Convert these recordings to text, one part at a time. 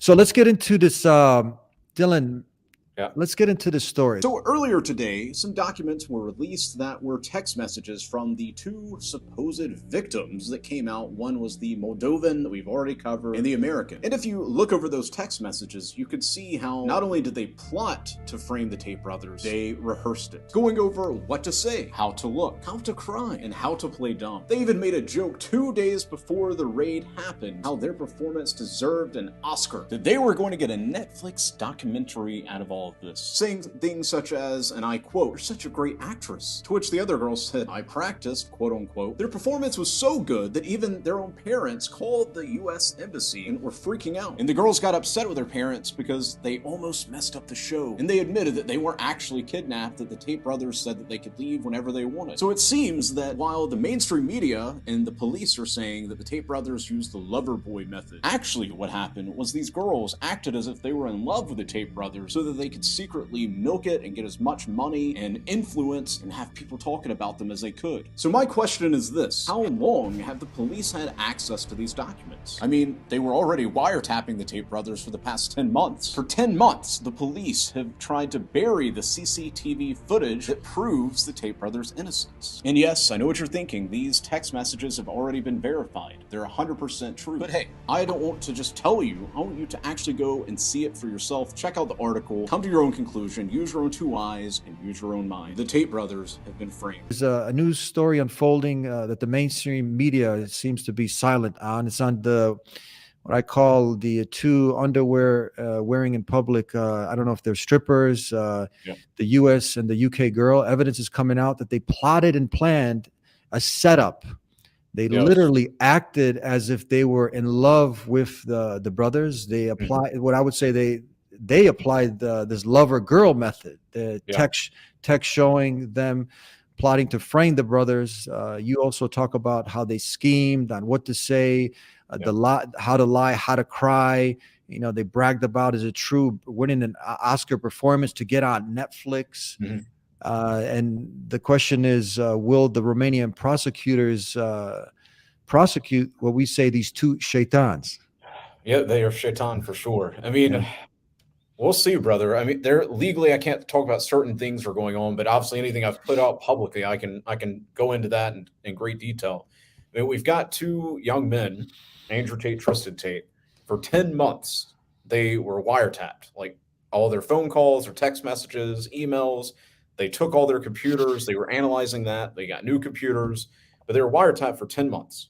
So let's get into this, Dylan. Yeah. Let's get into this story. So earlier today, some documents were released that were text messages from the two supposed victims that came out. One was the Moldovan that we've already covered, and the American. And if you look over those text messages, you could see how not only did they plot to frame the Tate brothers, they rehearsed it, going over what to say, how to look, how to cry, and how to play dumb. They even made a joke 2 days before the raid happened, how their performance deserved an Oscar, that they were going to get a Netflix documentary out of all of this, saying things such as, and I quote, "You're such a great actress," to which the other girl said, "I practiced," quote unquote. Their performance was so good that even their own parents called the US Embassy and were freaking out. And the girls got upset with their parents because they almost messed up the show. And they admitted that they weren't actually kidnapped, that the Tate brothers said that they could leave whenever they wanted. So it seems that while the mainstream media and the police are saying that the Tate brothers used the lover boy method, actually what happened was these girls acted as if they were in love with the Tate brothers so that they could secretly milk it and get as much money and influence and have people talking about them as they could. So my question is this: how long have the police had access to these documents? I mean, they were already wiretapping the Tate brothers for the past 10 months. For 10 months, the police have tried to bury the CCTV footage that proves the Tate brothers' innocence. And yes, I know what you're thinking. These text messages have already been verified. They're 100% true. But hey, I don't want to just tell you. I want you to actually go and see it for yourself. Check out the article, come to your own conclusion, use your own two eyes, and use your own mind. The Tate brothers have been framed. There's a news story unfolding that the mainstream media seems to be silent on. It's on the what I call the two underwear wearing in public. I don't know if they're strippers, Yeah. the U.S. and the U.K. girl. Evidence is coming out that they plotted and planned a setup. They Yes. literally acted as if they were in love with the brothers. They applied what I would say they applied this lover girl method. The Yeah. text showing them plotting to frame the brothers. You also talk about how they schemed on what to say, how to lie, how to cry. You know, they bragged about, is it true, winning an Oscar performance to get on Netflix. Mhm. And the question is, will the Romanian prosecutors prosecute what we say these two shaitans? Yeah, they are shaitan for sure. I mean, Yeah. we'll see, brother. I mean, they're legally I can't talk about certain things that are going on, but obviously anything I've put out publicly, I can go into that in great detail. I mean, we've got two young men, Andrew Tate, Tristan Tate, for 10 months. They were wiretapped, like all their phone calls, their text messages, emails. They took all their computers, they were analyzing that. They got new computers, but they were wiretapped for 10 months.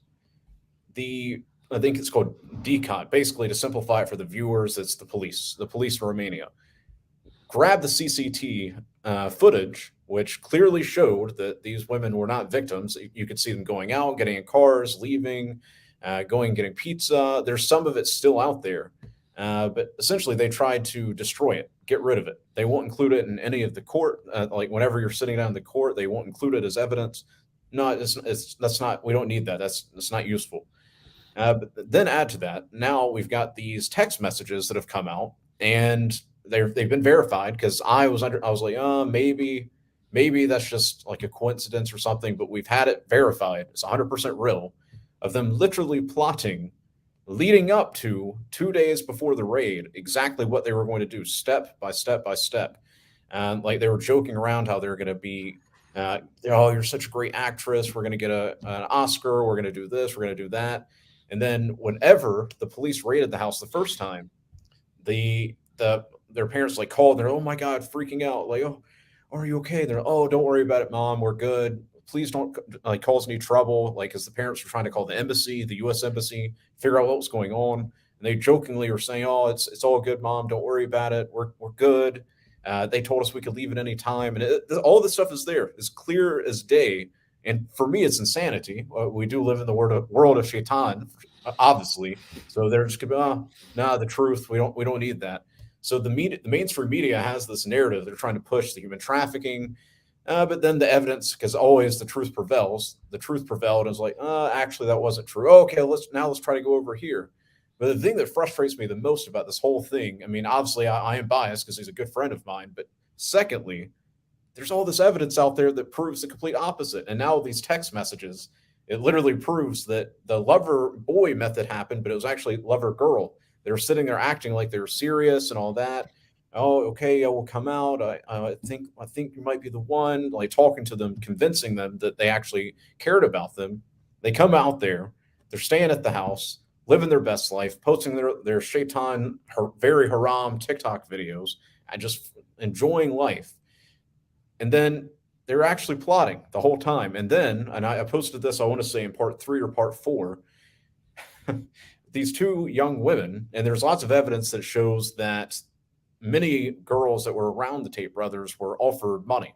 The I think it's called DCOT. Basically, to simplify it for the viewers, it's the police in Romania. Grabbed the CCT footage, which clearly showed that these women were not victims. You could see them going out, getting in cars, leaving, going getting pizza. There's some of it still out there, but essentially they tried to destroy it, get rid of it. They won't include it in any of the court. Like whenever you're sitting down in the court, they won't include it as evidence. No, that's not. We don't need that. That's not useful. But then add to that, now we've got these text messages that have come out, and they've been verified because I was like, maybe that's just like a coincidence or something, but we've had it verified. It's 100% real of them literally plotting leading up to 2 days before the raid exactly what they were going to do, step by step by step. And like they were joking around how they're going to be. Oh, you're such a great actress. We're going to get an Oscar. We're going to do this. We're going to do that. And then whenever the police raided the house the first time, their parents like called and they're, oh my God, freaking out. Like, oh, are you okay? They're, oh, don't worry about it, mom. We're good. Please don't like cause any trouble. Like, as the parents were trying to call the embassy, the U.S. embassy, figure out what was going on. And they jokingly were saying, oh, it's all good, mom. Don't worry about it. We're good. They told us we could leave at any time. And all this stuff is there, as clear as day. And for me, it's insanity. We do live in the world of shaitan, obviously. So they're just going to be, nah, the truth. We don't need that. So the mainstream media has this narrative. They're trying to push the human trafficking, but then the evidence, because always the truth prevails. The truth prevailed and is like, actually, that wasn't true. Oh, okay, let's try to go over here. But the thing that frustrates me the most about this whole thing, I mean, obviously I am biased because he's a good friend of mine, but secondly, there's all this evidence out there that proves the complete opposite. And now these text messages, it literally proves that the lover boy method happened, but it was actually lover girl. They were sitting there acting like they were serious and all that. Oh, okay, yeah, we'll come out. I think you might be the one. Like talking to them, convincing them that they actually cared about them. They come out there. They're staying at the house, living their best life, posting their shaitan, very haram TikTok videos, and just enjoying life. And then they're actually plotting the whole time. And then, and I posted this, I want to say in part 3 or part 4, these two young women, and there's lots of evidence that shows that many girls that were around the Tate brothers were offered money,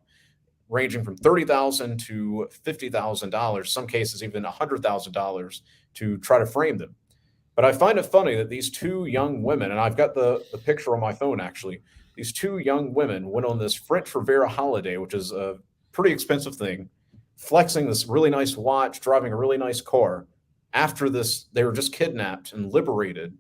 ranging from $30,000 to $50,000, some cases even $100,000 to try to frame them. But I find it funny that these two young women, and I've got the picture on my phone actually, these two young women went on this French Riviera holiday, which is a pretty expensive thing, flexing this really nice watch, driving a really nice car. After this, they were just kidnapped and liberated.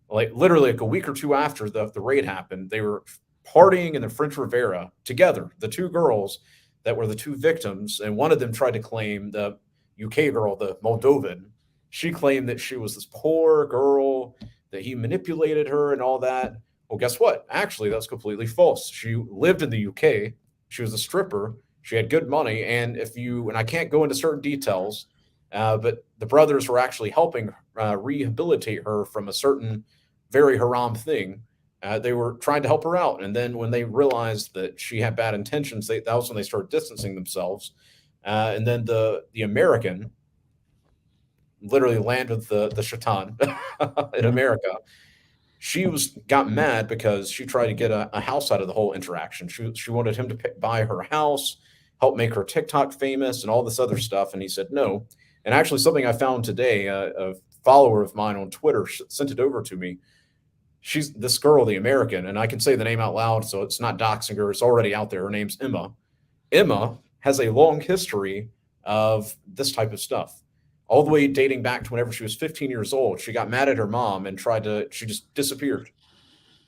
Like literally like a week or two after the raid happened, they were partying in the French Riviera together, the two girls that were the two victims. And one of them tried to claim, the UK girl, the Moldovan, she claimed that she was this poor girl, that he manipulated her and all that. Well, guess what? Actually, that's completely false. She lived in the UK. She was a stripper. She had good money. And I can't go into certain details, but the brothers were actually helping rehabilitate her from a certain very haram thing. They were trying to help her out. And then when they realized that she had bad intentions, that was when they started distancing themselves. And then the American literally landed the shaitan in America. She got mad because she tried to get a house out of the whole interaction. She wanted him to buy her house, help make her TikTok famous, and all this other stuff. And he said no. And actually, something I found today, a follower of mine on Twitter sent it over to me. She's this girl, the American, and I can say the name out loud, so it's not doxing her. It's already out there. Her name's Emma. Emma has a long history of this type of stuff, all the way dating back to whenever she was 15 years old. She got mad at her mom and she just disappeared.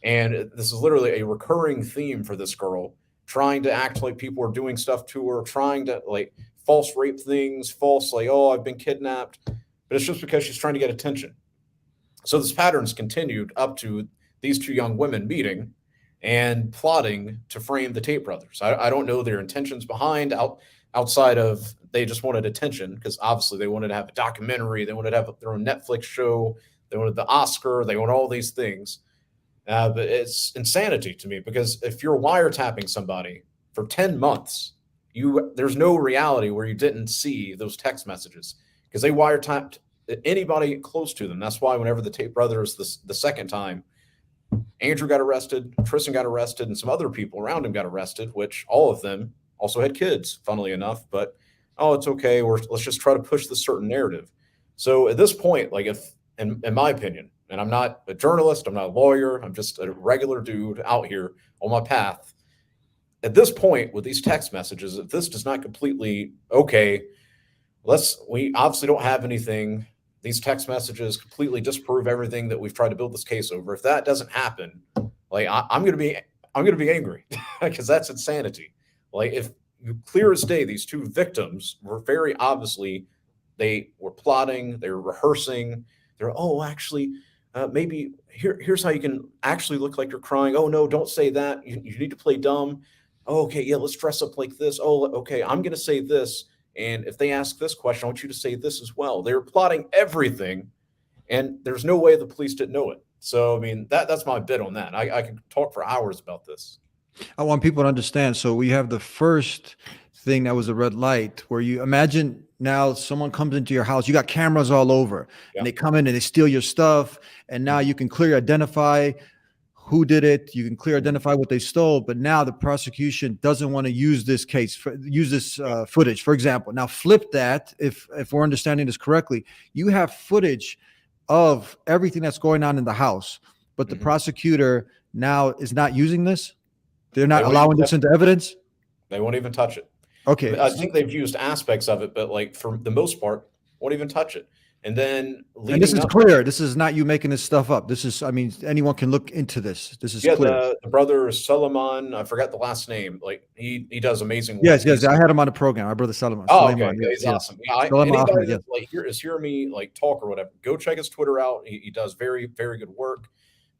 And this is literally a recurring theme for this girl, trying to act like people are doing stuff to her, trying to like false rape things, false like, oh, I've been kidnapped. But it's just because she's trying to get attention. So this pattern's continued up to these two young women meeting and plotting to frame the Tate brothers. I don't know their intentions behind outside of they just wanted attention, because obviously they wanted to have a documentary, they wanted to have their own Netflix show, they wanted the Oscar, they want all these things. But it's insanity to me, because if you're wiretapping somebody for 10 months, there's no reality where you didn't see those text messages, because they wiretapped anybody close to them. That's why whenever the Tate brothers, the second time, Andrew got arrested, Tristan got arrested, and some other people around him got arrested, which all of them also had kids, funnily enough. But, oh, it's okay. Let's just try to push this certain narrative. So at this point, like if, in my opinion, and I'm not a journalist, I'm not a lawyer, I'm just a regular dude out here on my path. At this point, with these text messages, if this does not completely, okay, we obviously don't have anything. These text messages completely disprove everything that we've tried to build this case over. If that doesn't happen, like I'm going to be angry because that's insanity. Like if clear as day, these two victims were very obviously, they were plotting, they were rehearsing. They're, oh, actually, maybe here's how you can actually look like you're crying. Oh no, don't say that. You need to play dumb. Oh, okay, yeah, let's dress up like this. Oh, okay, I'm going to say this. And if they ask this question, I want you to say this as well. They were plotting everything, and there's no way the police didn't know it. So, I mean, that's my bit on that. I can talk for hours about this. I want people to understand. So we have the first thing that was a red light, where you imagine now someone comes into your house, you got cameras all over, and they come in and they steal your stuff. And now you can clearly identify who did it. You can clearly identify what they stole. But now the prosecution doesn't want to use this footage, for example. Now flip that. If we're understanding this correctly, you have footage of everything that's going on in the house, but the prosecutor now is not using this. They're not allowing this into evidence. They won't even touch it. Okay. I think they've used aspects of it, but like for the most part, won't even touch it. And then And this leading is up, clear. This is not you making this stuff up. This is, I mean, anyone can look into this. This is yeah, clear. the brother Solomon, I forgot the last name. Like he does amazing work. Yes, I had him on the program. My brother Solomon. Oh, okay. Suleiman, Yeah, he's yes. awesome. Yeah, Suleiman anybody Ahmed, that like is hearing me like talk or whatever, go check his Twitter out. He does very, very good work.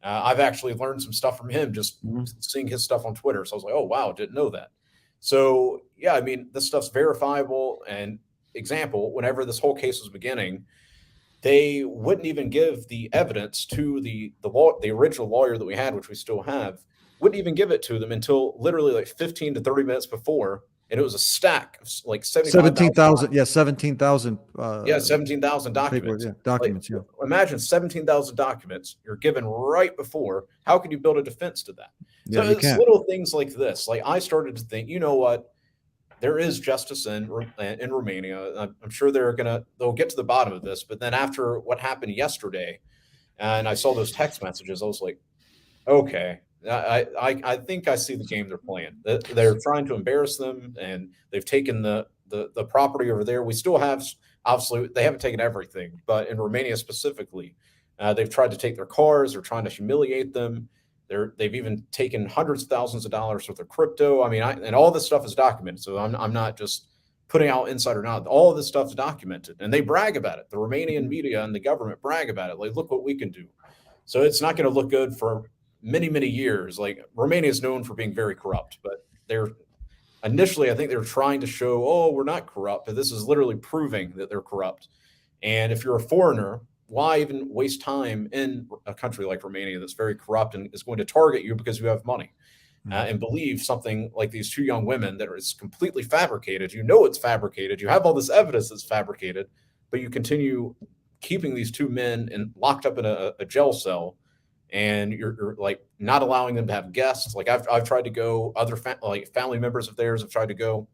I've actually learned some stuff from him just seeing his stuff on Twitter. So I was like, oh wow, didn't know that. So yeah, I mean, this stuff's verifiable. And example, whenever this whole case was beginning, they wouldn't even give the evidence to the original lawyer that we had, which we still have, wouldn't even give it to them until literally like 15 to 30 minutes before. And it was a stack of like 17,000. Yeah, 17,000. Yeah, 17,000 documents. Documents. Like, imagine 17,000 documents you're given right before. How can you build a defense to that? Yeah, So it's little things like this. Like I started to think, you know what? There is justice in Romania. I'm sure they'll get to the bottom of this. But then after what happened yesterday, and I saw those text messages, I was like, okay, I think I see the game they're playing. They're trying to embarrass them, and they've taken the property over there. We still have, obviously, they haven't taken everything, but in Romania specifically, they've tried to take their cars. They're trying to humiliate them. They've even taken hundreds of thousands of dollars worth of crypto. I mean, and all this stuff is documented. So I'm not just putting out insider knowledge. All of this stuff is documented, and they brag about it. The Romanian media and the government brag about it. Like, look what we can do. So it's not going to look good for many, many years. Like Romania is known for being very corrupt, but initially, I think they're trying to show, oh, we're not corrupt, but this is literally proving that they're corrupt. And if you're a foreigner, why even waste time in a country like Romania that's very corrupt and is going to target you because you have money and believe something like these two young women that is completely fabricated? You know it's fabricated. You have all this evidence that's fabricated, but you continue keeping these two men locked up in a jail cell, and you're like not allowing them to have guests. Like I've tried to go, other family members of theirs have tried to go,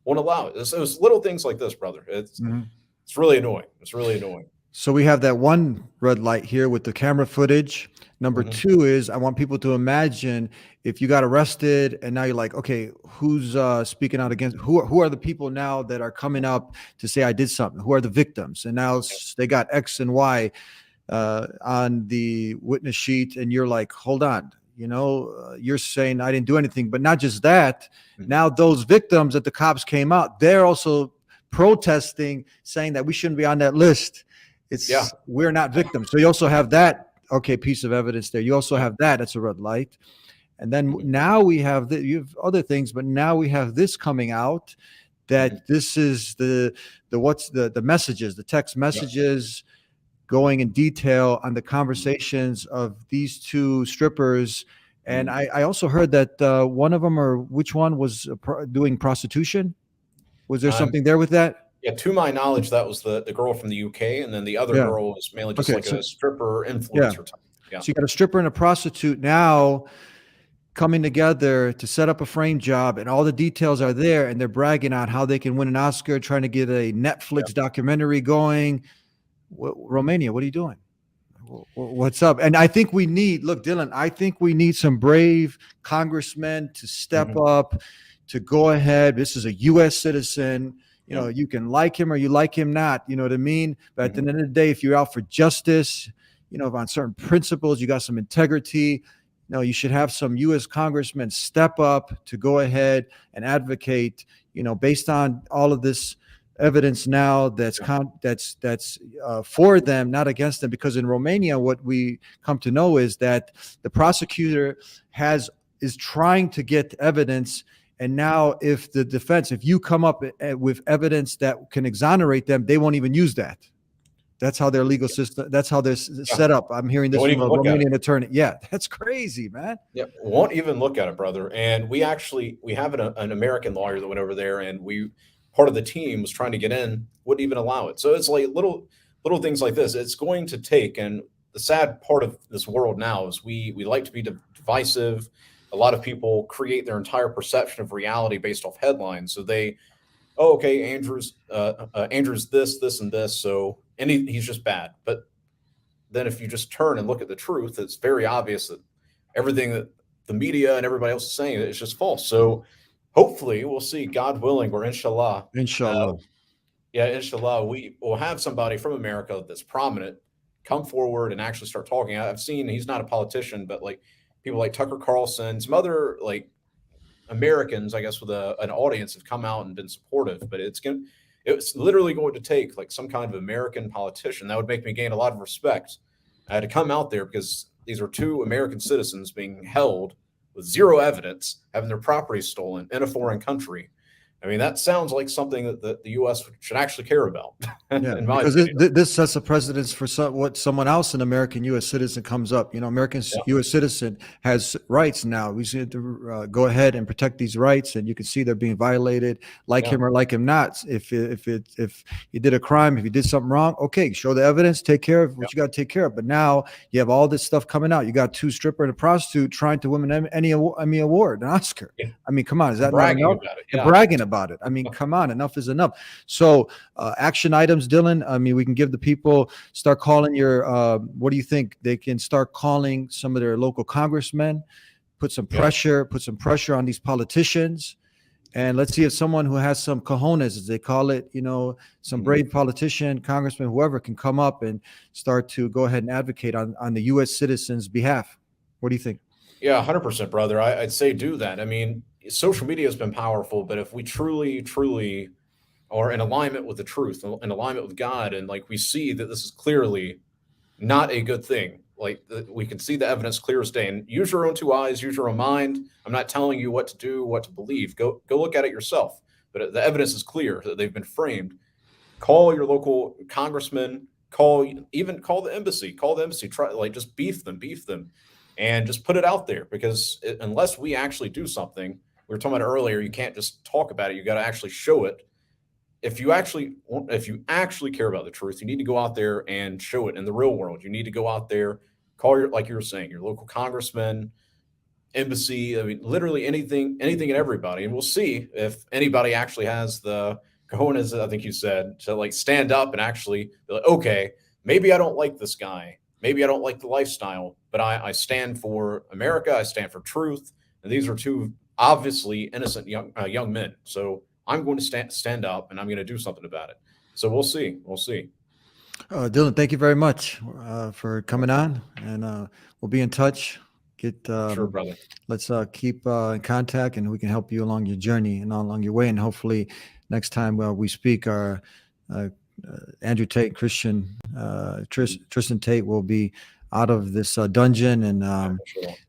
won't allow it. It was little things like this, brother. It's really annoying. It's really annoying. So we have that one red light here with the camera footage. Number two is I want people to imagine if you got arrested and now you're like, okay, who's speaking out against, who are the people now that are coming up to say I did something? Who are the victims? And now they got X and Y on the witness sheet, and you're like, hold on, you're saying I didn't do anything. But not just that, now those victims that the cops came out, they're also protesting, saying that we shouldn't be on that list. We're not victims. So you also have that piece of evidence there. You also have that's a red light. And then now we have you have other things, but now we have this coming out that this is the messages, the text messages going in detail on the conversations of these two strippers. And I also heard that one of them, or which one, was doing prostitution. Was there something there with that? Yeah, to my knowledge, that was the girl from the UK, and then the other girl was mainly just a stripper influencer type. Yeah. So you got a stripper and a prostitute now coming together to set up a frame job, and all the details are there, and they're bragging on how they can win an Oscar, trying to get a Netflix documentary going. Romania, what are you doing? What's up? And I think we need, Dylan, I think we need some brave congressmen to step up, to go ahead. This is a U.S. citizen. You can like him or you like him not, you know what I mean? But at the end of the day, if you're out for justice, on certain principles, you got some integrity, you should have some U.S. congressmen step up to go ahead and advocate, based on all of this evidence now that's for them, not against them. Because in Romania, what we come to know is that the prosecutor is trying to get evidence. And now if you come up with evidence that can exonerate them, they won't even use that. That's how their legal system, that's how they're set up. I'm hearing this from a Romanian attorney. Yeah, that's crazy, man. Yeah, won't even look at it, brother. And we have an American lawyer that went over there, and part of the team was trying to get in, wouldn't even allow it. So it's like little things like this. It's going to take, and the sad part of this world now is we like to be divisive. A lot of people create their entire perception of reality based off headlines. So Andrew's this and this. So, and he's just bad. But then if you just turn and look at the truth, it's very obvious that everything that the media and everybody else is saying is just false. So hopefully we'll see, God willing, or inshallah, Yeah, inshallah, we will have somebody from America that's prominent come forward and actually start talking. I've seen he's not a politician, but like people like Tucker Carlson, some other like Americans, I guess, with an audience have come out and been supportive. But it's literally going to take like some kind of American politician that would make me gain a lot of respect to come out there, because these are two American citizens being held with zero evidence, having their property stolen in a foreign country. I mean, that sounds like something that the U.S. should actually care about. Yeah, in my because opinion. this sets a precedence for what someone else, an American U.S. citizen, comes up. American Yeah. U.S. citizen has rights now. We need to go ahead and protect these rights, and you can see they're being violated, like Yeah. him or like him not. If you did a crime, if you did something wrong, okay, show the evidence, take care of what you got to take care of. But now you have all this stuff coming out. You got two stripper and a prostitute trying to win an Emmy award, an Oscar. Yeah. I mean, come on, is that not Bragging enough? about it. And Yeah. bragging about it. I mean, come on, enough is enough. So action items, Dylan. I mean, we can give the people, start calling your, what do you think? They can start calling some of their local congressmen, put some pressure on these politicians. And let's see if someone who has some cojones, as they call it, some brave politician, congressman, whoever, can come up and start to go ahead and advocate on the U.S. citizens' behalf. What do you think? Yeah, 100%, brother. I'd say do that. I mean, social media has been powerful, but if we truly, truly are in alignment with the truth, in alignment with God, and like we see that this is clearly not a good thing, like we can see the evidence clear as day. And use your own two eyes, use your own mind. I'm not telling you what to do, what to believe. Go look at it yourself. But the evidence is clear that they've been framed. Call your local congressman. Call the embassy. Call the embassy. Try just beef them, and just put it out there, because unless we actually do something, we were talking about earlier, you can't just talk about it. You got to actually show it. If you actually care about the truth, you need to go out there and show it in the real world. You need to go out there, call like you were saying, your local congressman, embassy. I mean, literally anything and everybody. And we'll see if anybody actually has the cojones, I think you said, to like stand up and actually be like, okay, maybe I don't like this guy. Maybe I don't like the lifestyle, but I stand for America. I stand for truth. And these are two obviously innocent young men. So I'm going to stand up and I'm going to do something about it. So we'll see. Dylan, thank you very much for coming on, and we'll be in touch. Sure, brother. Let's keep in contact, and we can help you along your journey and along your way. And hopefully next time we speak, our Andrew Tate, Tristan Tate will be out of this dungeon, and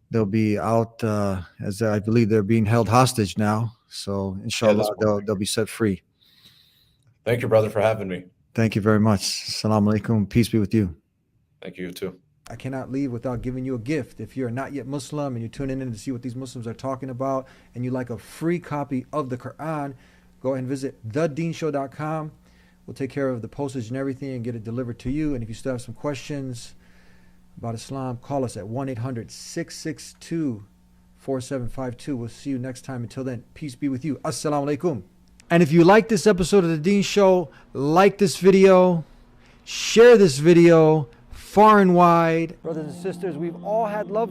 they'll be out, as I believe they're being held hostage now. So inshallah, they'll be set free. Thank you, brother, for having me. Thank you very much. Assalamu alaikum. Peace be with you. Thank you too. I cannot leave without giving you a gift. If you're not yet Muslim and you're tuning in to see what these Muslims are talking about, and you like a free copy of the Quran, go ahead and visit thedeenshow.com. We'll take care of the postage and everything and get it delivered to you. And if you still have some questions about Islam, call us at 1-800-662-4752. We'll see you next time. Until then, peace be with you. Assalamu alaikum. And if you like this episode of The Deen Show, like this video, share this video far and wide. Brothers and sisters, we've all had loved